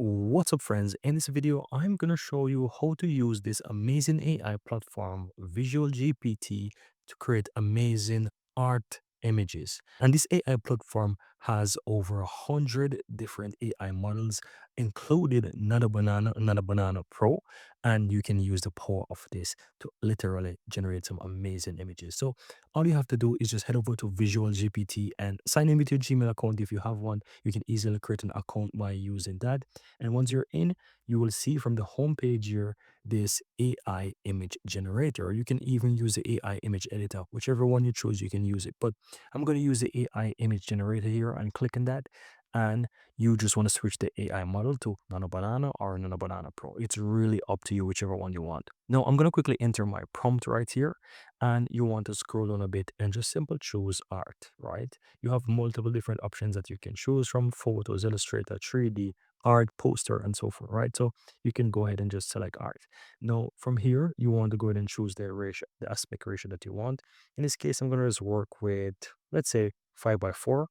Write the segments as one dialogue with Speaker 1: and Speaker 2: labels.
Speaker 1: What's up, friends? In this video, I'm gonna show you how to use this amazing AI platform, Visual GPT, to create amazing art images. And this AI platform has over 100 different AI models, including Nano Banana Pro, and you can use the power of this to literally generate some amazing images. So all you have to do is just head over to Visual GPT and sign in with your Gmail account if you have one. You can easily create an account by using that, and once you're in, you will see from the home page here this AI image generator. You can even use the AI image editor, whichever one you choose, you can use it. But I'm going to use the AI image generator here and click on that. And you just want to switch the AI model to Nano Banana or Nano Banana Pro. It's really up to you, whichever one you want. Now, I'm going to quickly enter my prompt right here. And you want to scroll down a bit and just simple choose art, right? You have multiple different options that you can choose from: photos, Illustrator, 3D, art, poster, and so forth, right? So you can go ahead and just select art. Now, from here, you want to go ahead and choose the ratio, the aspect ratio that you want. In this case, I'm going to just work with, let's say, 5 by 4.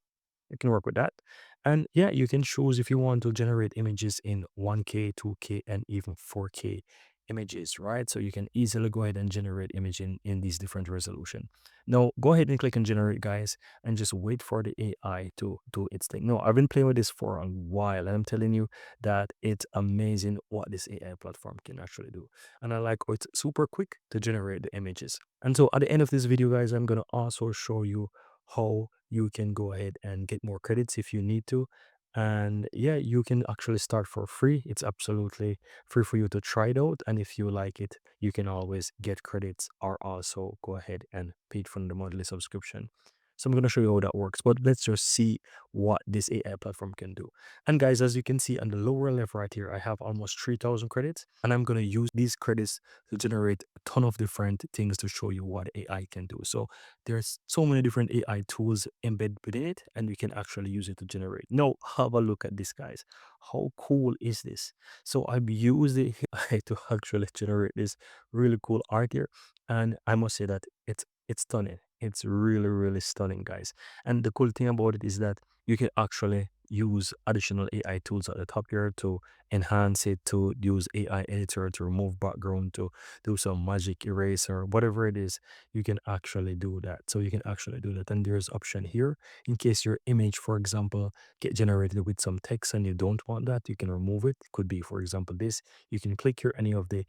Speaker 1: You can work with that. And yeah, you can choose if you want to generate images in 1K, 2K, and even 4K images, right? So you can easily go ahead and generate image in these different resolution. Now, go ahead and click on generate, guys, and just wait for the AI to do its thing. No, I've been playing with this for a while, and I'm telling you that it's amazing what this AI platform can actually do. And I like how it's super quick to generate the images. And so at the end of this video, guys, I'm going to also show you how you can go ahead and get more credits if you need to. And yeah, you can actually start for free. It's absolutely free for you to try it out. And if you like it, you can always get credits or also go ahead and pay for the monthly subscription. So I'm going to show you how that works, but let's just see what this AI platform can do. And guys, as you can see on the lower left right here, I have almost 3,000 credits, and I'm going to use these credits to generate a ton of different things to show you what AI can do. So there's so many different AI tools embedded within it, and we can actually use it to generate. Now, have a look at this, guys. How cool is this? So I've used the AI to actually generate this really cool art here, and I must say that it's stunning. It's really, really stunning, guys. And the cool thing about it is that you can actually use additional AI tools at the top here to enhance it, to use AI editor to remove background, to do some magic eraser, whatever it is, you can actually do that. So you can actually do that. And there's option here in case your image, for example, get generated with some text and you don't want that, you can remove it. Could be, for example, this. You can click here any of the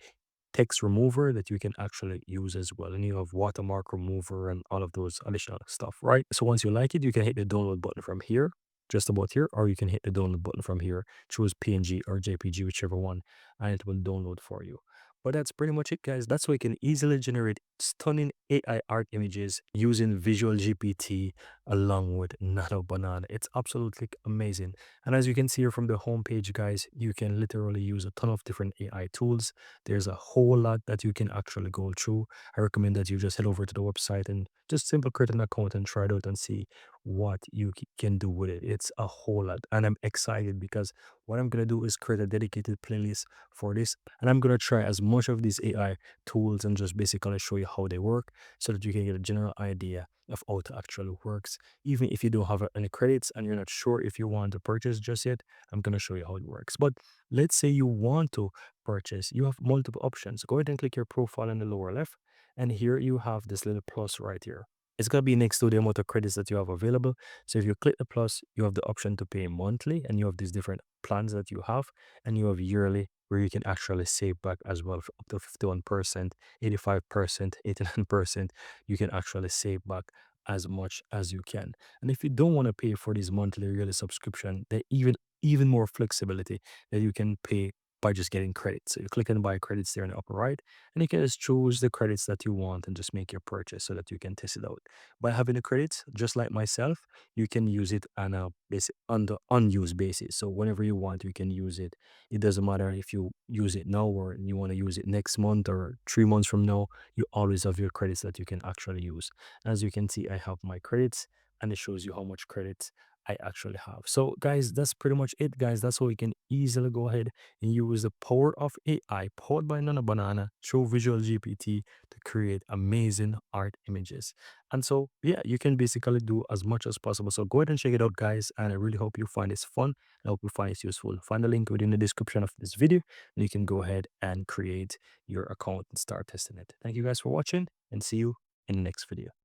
Speaker 1: text remover that you can actually use as well. And you have watermark remover and all of those additional stuff, right? So once you like it, you can hit the download button from here, just about here, or you can hit the download button from here, choose PNG or JPG, whichever one, and it will download for you. But that's pretty much it, guys. That's why you can easily generate stunning AI art images using Visual GPT along with Nano Banana. It's absolutely amazing. And as you can see here from the home page, guys, you can literally use a ton of different AI tools. There's a whole lot that you can actually go through. I recommend that you just head over to the website and just simply create an account and try it out and see what you can do with it. It's a whole lot. And I'm excited because what I'm going to do is create a dedicated playlist for this. And I'm going to try as much of these AI tools and just basically show you how they work so that you can get a general idea of how it actually works. Even if you don't have any credits and you're not sure if you want to purchase just yet, I'm going to show you how it works. But let's say you want to purchase, you have multiple options. Go ahead and click your profile in the lower left, and here you have this little plus right here. It's going to be next to the amount of credits that you have available. So if you click the plus, you have the option to pay monthly, and you have these different plans that you have, and you have yearly where you can actually save back as well for up to 51%, 85%, 89%. You can actually save back as much as you can. And if you don't want to pay for this monthly yearly subscription, there even more flexibility that you can pay by just getting credits. So you click on buy credits there in the upper right, and you can just choose the credits that you want and just make your purchase so that you can test it out. By having the credits, just like myself, you can use it on a basic on the unused basis. So whenever you want, you can use it. It doesn't matter if you use it now or you want to use it next month or 3 months from now. You always have your credits that you can actually use. As you can see, I have my credits, and it shows you how much credits I actually have. So guys, that's pretty much it, guys. That's how you can easily go ahead and use the power of AI powered by Nano Banana through Visual GPT to create amazing art images. And so, yeah, you can basically do as much as possible. So go ahead and check it out, guys. And I really hope you find this fun. I hope you find it useful. Find the link within the description of this video, and you can go ahead and create your account and start testing it. Thank you guys for watching, and see you in the next video.